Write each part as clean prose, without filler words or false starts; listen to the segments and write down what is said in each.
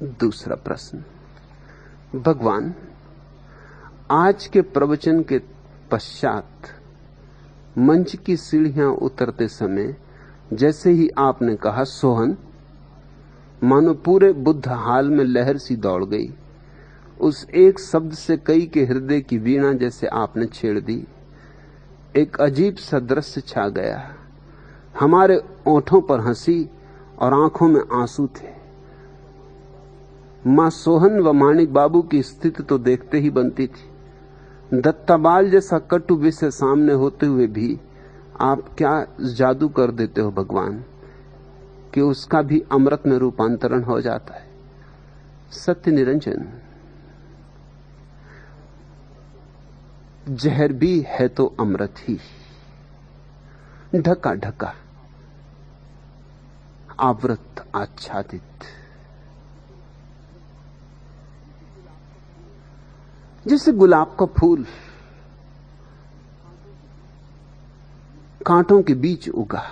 दूसरा प्रश्न। भगवान, आज के प्रवचन के पश्चात मंच की सीढ़ियां उतरते समय जैसे ही आपने कहा सोहन, मानो पूरे बुद्ध हाल में लहर सी दौड़ गई। उस एक शब्द से कई के हृदय की वीणा जैसे आपने छेड़ दी। एक अजीब सा दृश्य छा गया। हमारे ओंठों पर हंसी और आंखों में आंसू थे। मां सोहन व माणिक बाबू की स्थिति तो देखते ही बनती थी। दत्ताबाल जैसा कटु विषय सामने होते हुए भी आप क्या जादू कर देते हो भगवान कि उसका भी अमृत में रूपांतरण हो जाता है। सत्य निरंजन, जहर भी है तो अमृत ही, ढका ढका, आवृत, आच्छादित। जैसे गुलाब का फूल कांटों के बीच उगा,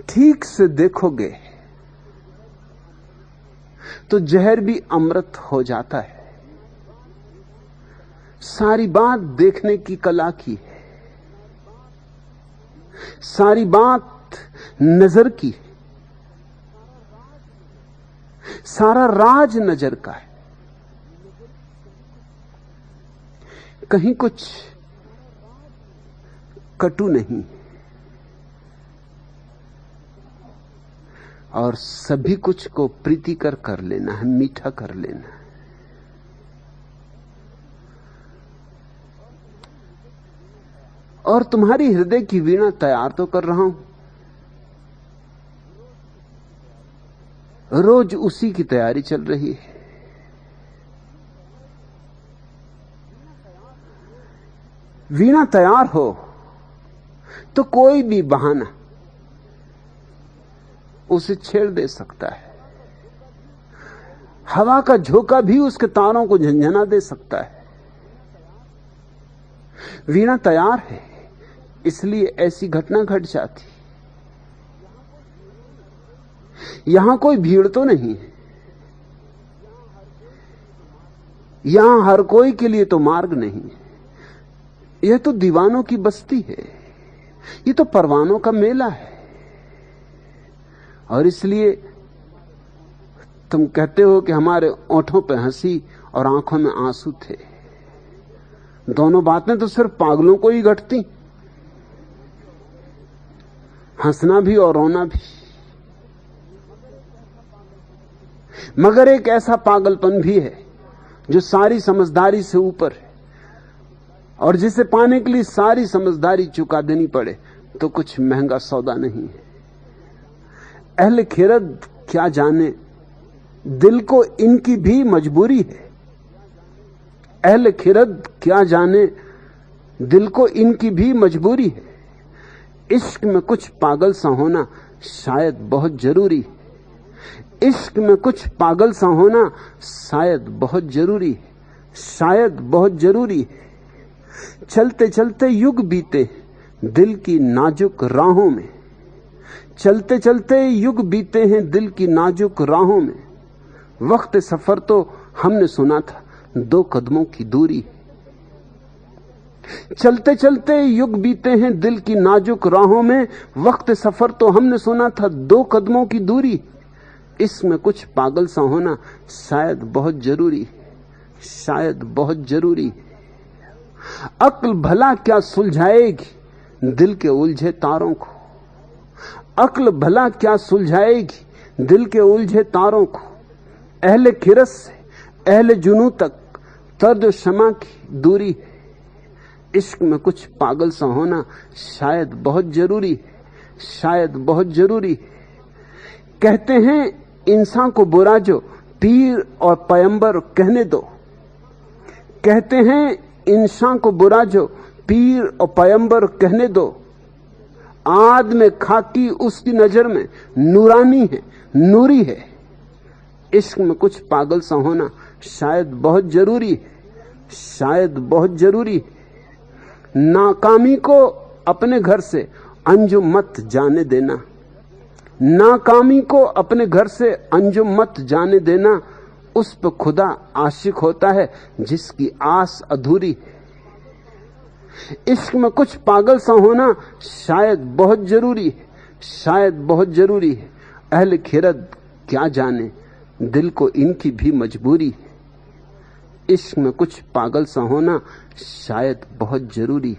ठीक से देखोगे तो जहर भी अमृत हो जाता है। सारी बात देखने की कला की है, सारी बात नजर की है, सारा राज नजर का है। कहीं कुछ कटु नहीं और सभी कुछ को प्रीतिकर कर लेना है, मीठा कर लेना है। और तुम्हारी हृदय की वीणा तैयार तो कर रहा हूं, रोज उसी की तैयारी चल रही है। वीणा तैयार हो तो कोई भी बहाना उसे छेड़ दे सकता है। हवा का झोंका भी उसके तारों को झंझना दे सकता है। वीणा तैयार है, इसलिए ऐसी घटना घट जाती। यहां कोई भीड़ तो नहीं है, यहां हर कोई के लिए तो मार्ग नहीं है। यह तो दीवानों की बस्ती है, यह तो परवानों का मेला है। और इसलिए तुम कहते हो कि हमारे ओंठों पे हंसी और आंखों में आंसू थे। दोनों बातें तो सिर्फ पागलों को ही घटती, हंसना भी और रोना भी। मगर एक ऐसा पागलपन भी है जो सारी समझदारी से ऊपर है, और जिसे पाने के लिए सारी समझदारी चुका देनी पड़े तो कुछ महंगा सौदा नहीं है। अहले खिरद क्या जाने, दिल को इनकी भी मजबूरी है। अहले खिरद क्या जाने, दिल को इनकी भी मजबूरी है। इश्क में कुछ पागल सा होना शायद बहुत जरूरी है। इश्क में कुछ पागल सा होना शायद बहुत जरूरी है, शायद बहुत जरूरी है। चलते चलते युग बीते दिल की नाजुक राहों में, चलते चलते युग बीते हैं दिल की नाजुक राहों में। वक्त सफर तो हमने सुना था 2 कदमों की दूरी। चलते चलते युग बीते हैं दिल की नाजुक राहों में। वक्त सफर तो हमने सुना था 2 कदमों की दूरी। इसमें कुछ पागल सा होना शायद बहुत जरूरी, शायद बहुत जरूरी। अक्ल भला क्या सुलझाएगी दिल के उलझे तारों को। अक्ल भला क्या सुलझाएगी दिल के उलझे तारों को। अहले खिरस से अहले जुनू तक तर्ज शमा की दूरी है। इश्क में कुछ पागल सा होना शायद बहुत जरूरी, शायद बहुत जरूरी। कहते हैं इंसान को बुरा जो पीर और पैगंबर कहने दो। कहते हैं इंसान को बुरा जो पीर और पैगंबर कहने दो। आद में खाकी उसकी नजर में नूरानी है, नूरी है। इश्क में कुछ पागल सा होना शायद बहुत जरूरी, शायद बहुत जरूरी। नाकामी को अपने घर से अंजुम मत जाने देना। नाकामी को अपने घर से अंजुम मत जाने देना, उस पर खुदा आशिक होता है जिसकी आस अधूरी। इश्क में कुछ पागल सा होना शायद बहुत जरूरी है, शायद बहुत जरूरी है। अहले खिरद क्या जाने दिल को इनकी भी मजबूरी। इश्क में कुछ पागल सा होना शायद बहुत जरूरी,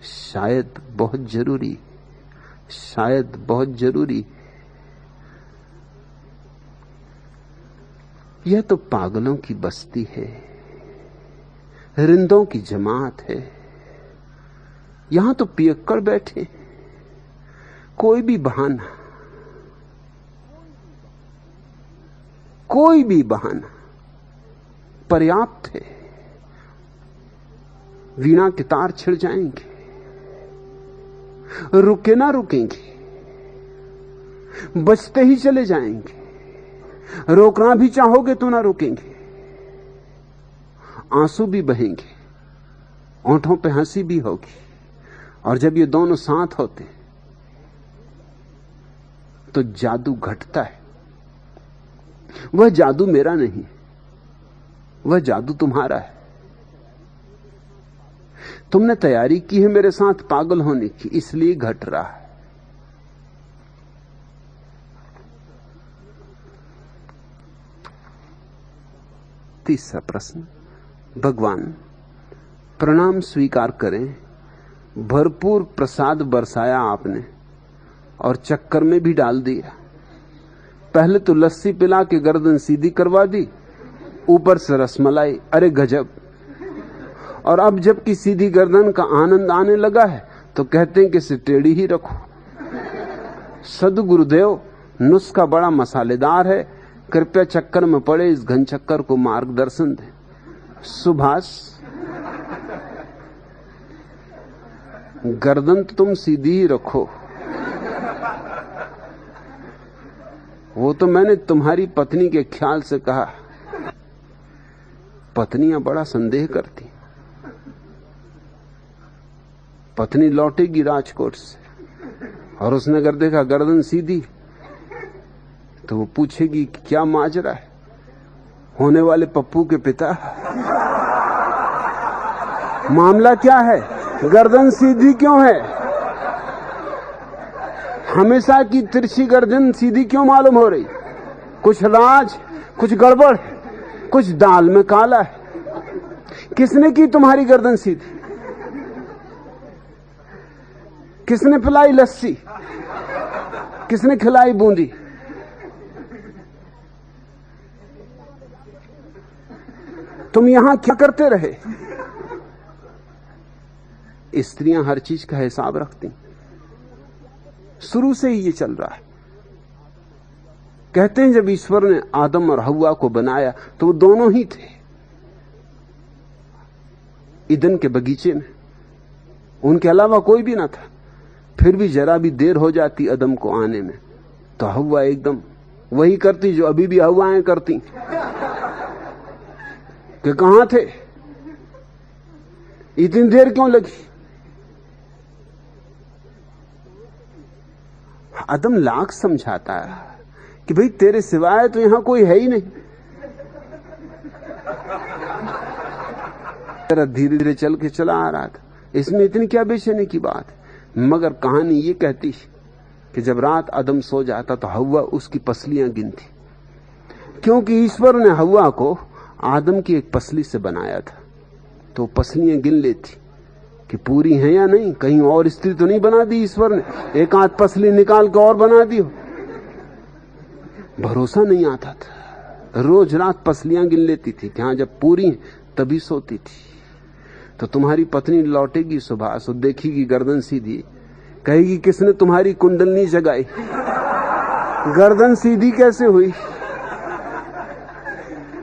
शायद बहुत जरूरी, शायद बहुत जरूरी। यह तो पागलों की बस्ती है, रिंदों की जमात है। यहां तो पियक्कड़ बैठे, कोई भी बहाना, कोई भी बहाना पर्याप्त है। वीणा के तार छिड़ जाएंगे, रुके ना रुकेंगे, बजते ही चले जाएंगे। रोकना भी चाहोगे तो ना रुकेंगे। आंसू भी बहेंगे, ओंठों पे हंसी भी होगी। और जब ये दोनों साथ होते तो जादू घटता है। वह जादू मेरा नहीं, वह जादू तुम्हारा है। तुमने तैयारी की है मेरे साथ पागल होने की, इसलिए घट रहा है। तीसरा प्रश्न, भगवान प्रणाम स्वीकार करें, भरपूर प्रसाद बरसाया आपने और चक्कर में भी डाल दिया। पहले तो लस्सी पिला के गर्दन सीधी करवा दी, ऊपर से रसमलाई, अरे गजब। और अब जबकि सीधी गर्दन का आनंद आने लगा है तो कहते हैं कि इसे टेढ़ी ही रखो। सद्गुरुदेव, नुस्खा बड़ा मसालेदार है, कृपया चक्कर में पड़े इस घन चक्कर को मार्गदर्शन दें। सुभाष, गर्दन तो तुम सीधी ही रखो, वो तो मैंने तुम्हारी पत्नी के ख्याल से कहा। पत्नियां बड़ा संदेह करती। पत्नी लौटेगी राजकोट से और उसने अगर देखा गर्दन सीधी तो वो पूछेगी कि क्या माजरा है। होने वाले पप्पू के पिता, मामला क्या है, गर्दन सीधी क्यों है? हमेशा की तिरछी गर्दन सीधी क्यों मालूम हो रही? कुछ राज, कुछ गड़बड़, कुछ दाल में काला है। किसने की तुम्हारी गर्दन सीधी? किसने पिलाई लस्सी? किसने खिलाई बूंदी? तुम यहां क्या करते रहे? स्त्रियां हर चीज का हिसाब रखती, शुरू से ही ये चल रहा है। कहते हैं जब ईश्वर ने आदम और हव्वा को बनाया तो वो दोनों ही थे ईदन के बगीचे में, उनके अलावा कोई भी ना था। फिर भी जरा भी देर हो जाती आदम को आने में तो हव्वा एकदम वही करती जो अभी भी हव्वाएं करती कि कहां थे, इतनी देर क्यों लगी? आदम लाख समझाता है कि भाई तेरे सिवाय तो यहां कोई है ही नहीं। तेरा धीरे धीरे चल के चला आ रहा था, इसमें इतनी क्या बेचैनी की बात है? मगर कहानी ये कहती कि जब रात आदम सो जाता तो हव्वा उसकी पसलियां गिनती, क्योंकि ईश्वर ने हव्वा को आदम की एक पसली से बनाया था। तो पसलियां गिन लेती कि पूरी हैं या नहीं, कहीं और स्त्री तो नहीं बना दी ईश्वर ने, एक आध पसली निकाल के और बना दी हो। भरोसा नहीं आता था, रोज रात पसलियां गिन लेती थी कि हाँ जब पूरी हैं तभी सोती थी। तो तुम्हारी पत्नी लौटेगी सुबह, सो देखेगी गर्दन सीधी, कहेगी किसने तुम्हारी कुंडलनी जगाई? गर्दन सीधी कैसे हुई?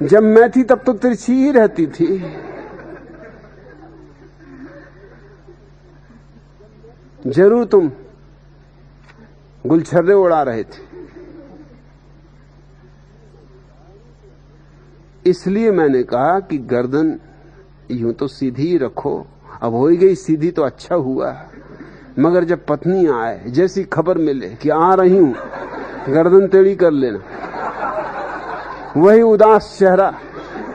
जब मैं थी तब तो तिरछी ही रहती थी। जरूर तुम गुलछर्रे उड़ा रहे थे, इसलिए मैंने कहा कि गर्दन यूं तो सीधी ही रखो। अब हो ही गई सीधी तो अच्छा हुआ, मगर जब पत्नी आए, जैसी खबर मिले कि आ रही हूं गर्दन टेढ़ी कर लेना। वही उदास चेहरा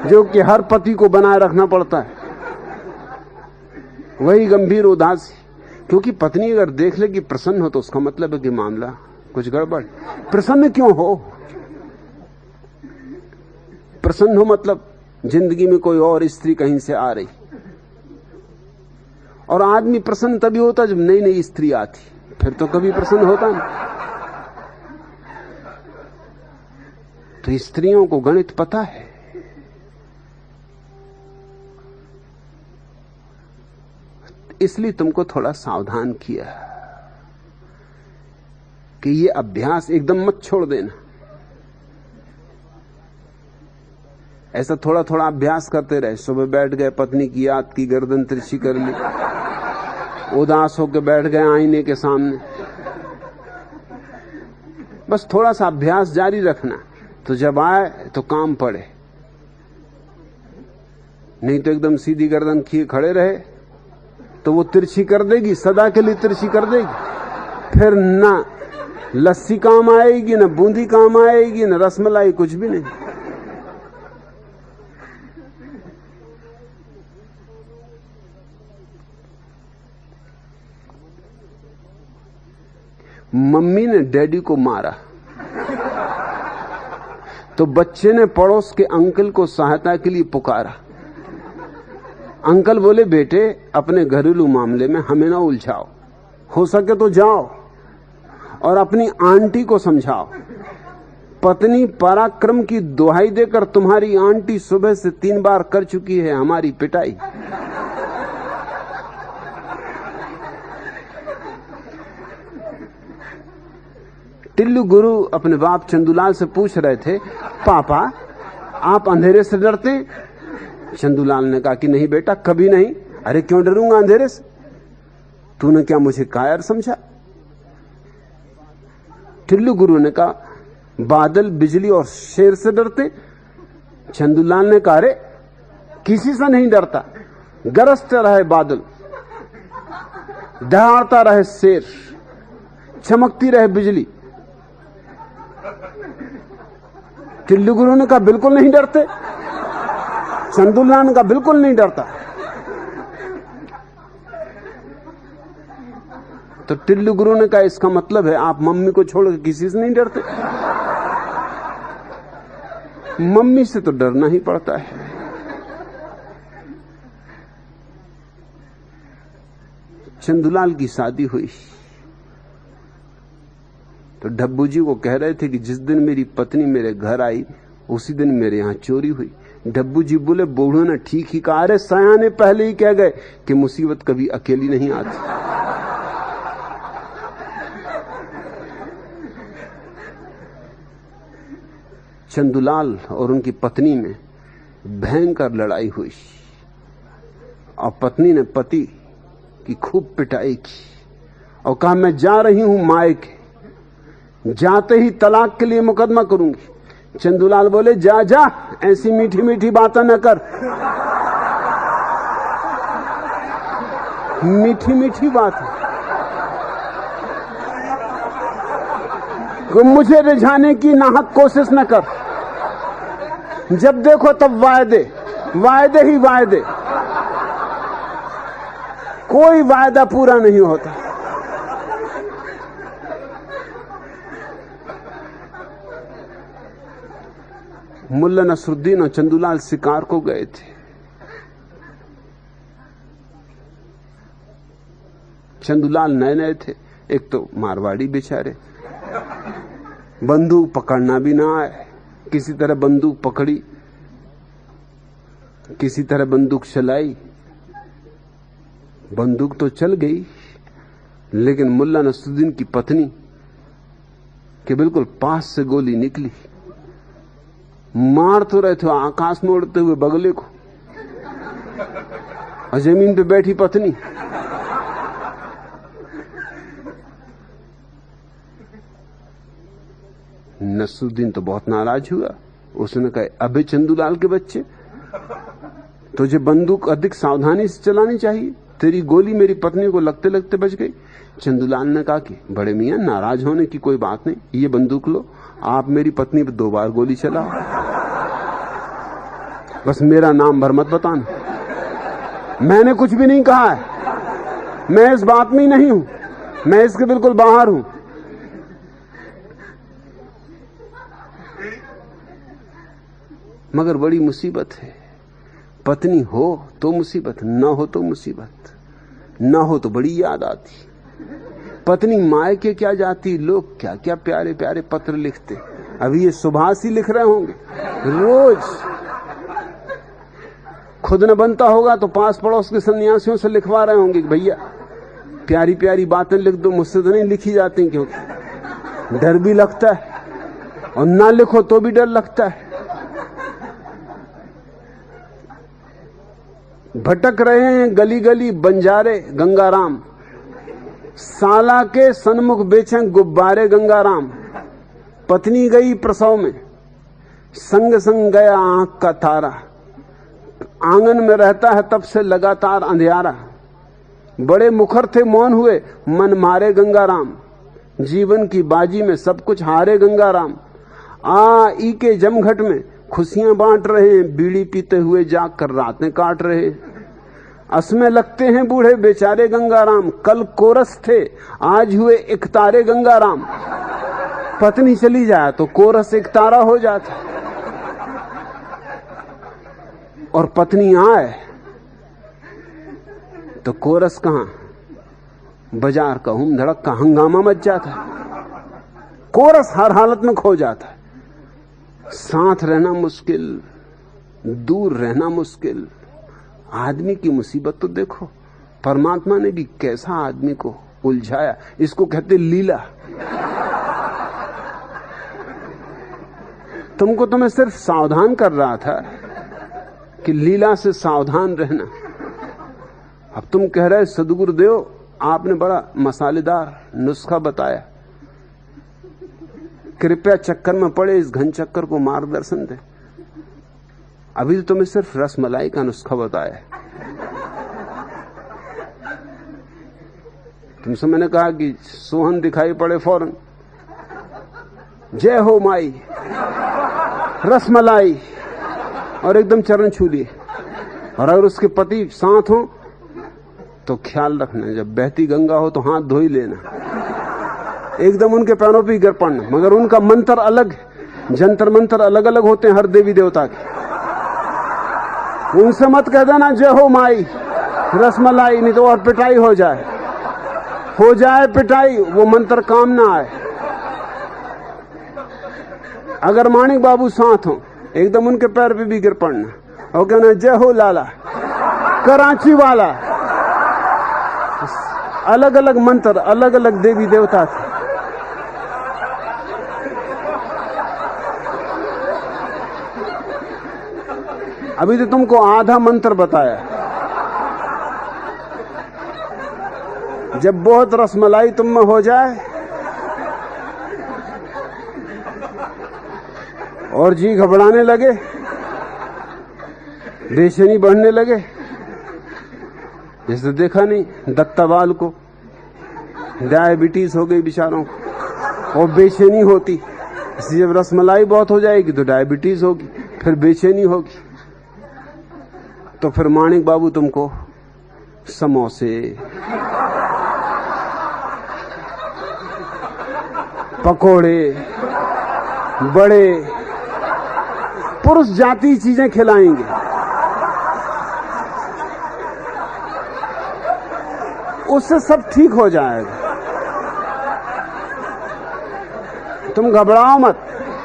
जो कि हर पति को बनाए रखना पड़ता है, वही गंभीर उदासी। क्योंकि पत्नी अगर देख ले कि प्रसन्न हो तो उसका मतलब है कि मामला कुछ गड़बड़। प्रसन्न क्यों हो? प्रसन्न हो मतलब जिंदगी में कोई और स्त्री कहीं से आ रही। और आदमी प्रसन्न तभी होता जब नई नई स्त्री आती, फिर तो कभी प्रसन्न होता नहीं। तो स्त्रियों को गणित पता है। इसलिए तुमको थोड़ा सावधान किया कि ये अभ्यास एकदम मत छोड़ देना। ऐसा थोड़ा थोड़ा अभ्यास करते रहे। सुबह बैठ गए, पत्नी की याद की, गर्दन तिरछी कर ली, उदास होकर बैठ गए आईने के सामने। बस थोड़ा सा अभ्यास जारी रखना, तो जब आए तो काम पड़े। नहीं तो एकदम सीधी गर्दन किए खड़े रहे तो वो तिरछी कर देगी, सदा के लिए तिरछी कर देगी। फिर ना लस्सी काम आएगी, ना बूंदी काम आएगी, ना रसमलाई, कुछ भी नहीं। मम्मी ने डैडी को मारा तो बच्चे ने पड़ोस के अंकल को सहायता के लिए पुकारा। अंकल बोले, बेटे अपने घरेलू मामले में हमें ना उलझाओ, हो सके तो जाओ और अपनी आंटी को समझाओ। पत्नी पराक्रम की दुहाई देकर तुम्हारी आंटी सुबह से 3 बार कर चुकी है हमारी पिटाई। टिल्लू गुरु अपने बाप चंदूलाल से पूछ रहे थे, पापा आप अंधेरे से डरते? चंदूलाल ने कहा कि नहीं बेटा, कभी नहीं। अरे क्यों डरूंगा अंधेरे से? तूने क्या मुझे कायर समझा? टिल्लू गुरु ने कहा, बादल, बिजली और शेर से डरते? चंदूलाल ने कहा, अरे किसी से नहीं डरता। गरजता रहे बादल, दहाड़ता रहे शेर, चमकती रहे बिजली। टिल्लू गुरु ने कहा, बिल्कुल नहीं डरते। चंदूलाल ने कहा, बिल्कुल नहीं डरता। तो टिल्लू गुरु ने कहा, इसका मतलब है आप मम्मी को छोड़कर किसी से नहीं डरते? मम्मी से तो डरना ही पड़ता है। चंदूलाल की शादी हुई तो डब्बू जी को कह रहे थे कि जिस दिन मेरी पत्नी मेरे घर आई उसी दिन मेरे यहां चोरी हुई। डब्बू जी बोले, बूढ़ों ने ठीक ही कहा। अरे सयाने पहले ही कह गए कि मुसीबत कभी अकेली नहीं आती। चंदूलाल और उनकी पत्नी में भयंकर लड़ाई हुई और पत्नी ने पति की खूब पिटाई की और कहा, मैं जा रही हूं मायके, जाते ही तलाक के लिए मुकदमा करूंगी। चंदूलाल बोले, जा जा, ऐसी मीठी मीठी बातें न कर। मीठी मीठी बात मुझे रिझाने की नाहक कोशिश न कर। जब देखो तब वायदे, वायदे ही वायदे, कोई वायदा पूरा नहीं होता। मुल्ला नसरुद्दीन और चंदूलाल शिकार को गए थे। चंदूलाल नए नए थे, एक तो मारवाड़ी बेचारे, बंदूक पकड़ना भी ना आए। किसी तरह बंदूक पकड़ी, किसी तरह बंदूक चलाई। बंदूक तो चल गई, लेकिन मुल्ला नसरुद्दीन की पत्नी के बिल्कुल पास से गोली निकली। मार तो रहे थे आकाश में उड़ते हुए बगले को, और जमीन पे बैठी पत्नी। नसरुद्दीन तो बहुत नाराज हुआ। उसने कहा, अबे चंदूलाल के बच्चे, तुझे बंदूक अधिक सावधानी से चलानी चाहिए, तेरी गोली मेरी पत्नी को लगते लगते बच गई। चंदूलाल ने कहा कि बड़े मियां, नाराज होने की कोई बात नहीं, ये बंदूक लो, आप मेरी पत्नी पर 2 बार गोली चलाओ, बस मेरा नाम भर मत बताना। मैंने कुछ भी नहीं कहा है, मैं इस बात में ही नहीं हूं, मैं इसके बिल्कुल बाहर हूं। मगर बड़ी मुसीबत है, पत्नी हो तो मुसीबत, न हो तो मुसीबत, न हो तो बड़ी याद आती। पत्नी मायके क्या जाती, लोग क्या क्या प्यारे प्यारे पत्र लिखते। अभी ये सुभाष ही लिख रहे होंगे रोज। खुद न बनता होगा तो पास पड़ोस के सन्यासियों से लिखवा रहे होंगे कि भैया प्यारी प्यारी बातें लिख दो, मुझसे तो नहीं लिखी जाती, क्योंकि डर भी लगता है, और ना लिखो तो भी डर लगता है। भटक रहे हैं गली गली बंजारे गंगाराम, साला के सन्मुख बेचें गुब्बारे गंगाराम। पत्नी गई प्रसव में, संग संग गया आंख का तारा, आंगन में रहता है तब से लगातार अंधियारा। बड़े मुखर थे मौन हुए, मन मारे गंगाराम, जीवन की बाजी में सब कुछ हारे गंगाराम। ई के जमघट में खुशियां बांट रहे हैं, बीड़ी पीते हुए जाग कर रातें काट रहे। असमें लगते हैं बूढ़े बेचारे गंगाराम, कल कोरस थे आज हुए इकतारे गंगाराम। पत्नी चली जाए तो कोरस इकतारा हो जाता, और पत्नी आए तो कोरस कहां, बाजार का हुम धड़क का हंगामा मच जाता है। कोरस हर हालत में खो जाता है। साथ रहना मुश्किल, दूर रहना मुश्किल। आदमी की मुसीबत तो देखो, परमात्मा ने भी कैसा आदमी को उलझाया। इसको कहते लीला। तुमको तो मैं सिर्फ सावधान कर रहा था कि लीला से सावधान रहना। अब तुम कह रहे सदगुरुदेव आपने बड़ा मसालेदार नुस्खा बताया, कृपया चक्कर में पड़े इस घन चक्कर को मार्गदर्शन दे। अभी तो तुम्हें सिर्फ रसमलाई का नुस्खा बताया है। तुमसे मैंने कहा कि सोहन दिखाई पड़े फौरन जय हो माई, रसमलाई, और एकदम चरण छू लिए। और अगर उसके पति साथ हो तो ख्याल रखना, जब बहती गंगा हो तो हाथ धो ही लेना, एकदम उनके पैरों पे गिर पड़ना। मगर उनका मंत्र अलग है, जंतर मंत्र अलग अलग होते हैं हर देवी देवता के। उनसे मत कह देना जय हो माई रसमलाई, नहीं तो और पिटाई हो जाए पिटाई, वो मंत्र काम ना आए। अगर माणिक बाबू साथ हो एकदम उनके पैर पे भी गिर पड़ना और कहना जय हो लाला कराची वाला। अलग अलग मंत्र अलग अलग देवी देवता थे। अभी तो तुमको आधा मंत्र बताया। जब बहुत रसमलाई तुम में हो जाए और जी घबराने लगे, बेचैनी बढ़ने लगे, जैसे देखा नहीं दत्तावाल को डायबिटीज हो गई बेचारों को, और बेचैनी होती। इसलिए जब रसमलाई बहुत हो जाएगी तो डायबिटीज होगी, फिर बेचैनी होगी। तो फिर माणिक बाबू तुमको समोसे, पकोड़े, बड़े पुरुष जाति चीजें खिलाएंगे। उससे सब ठीक हो जाएगा। तुम घबराओ मत।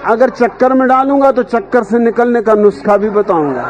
अगर चक्कर में डालूंगा तो चक्कर से निकलने का नुस्खा भी बताऊंगा।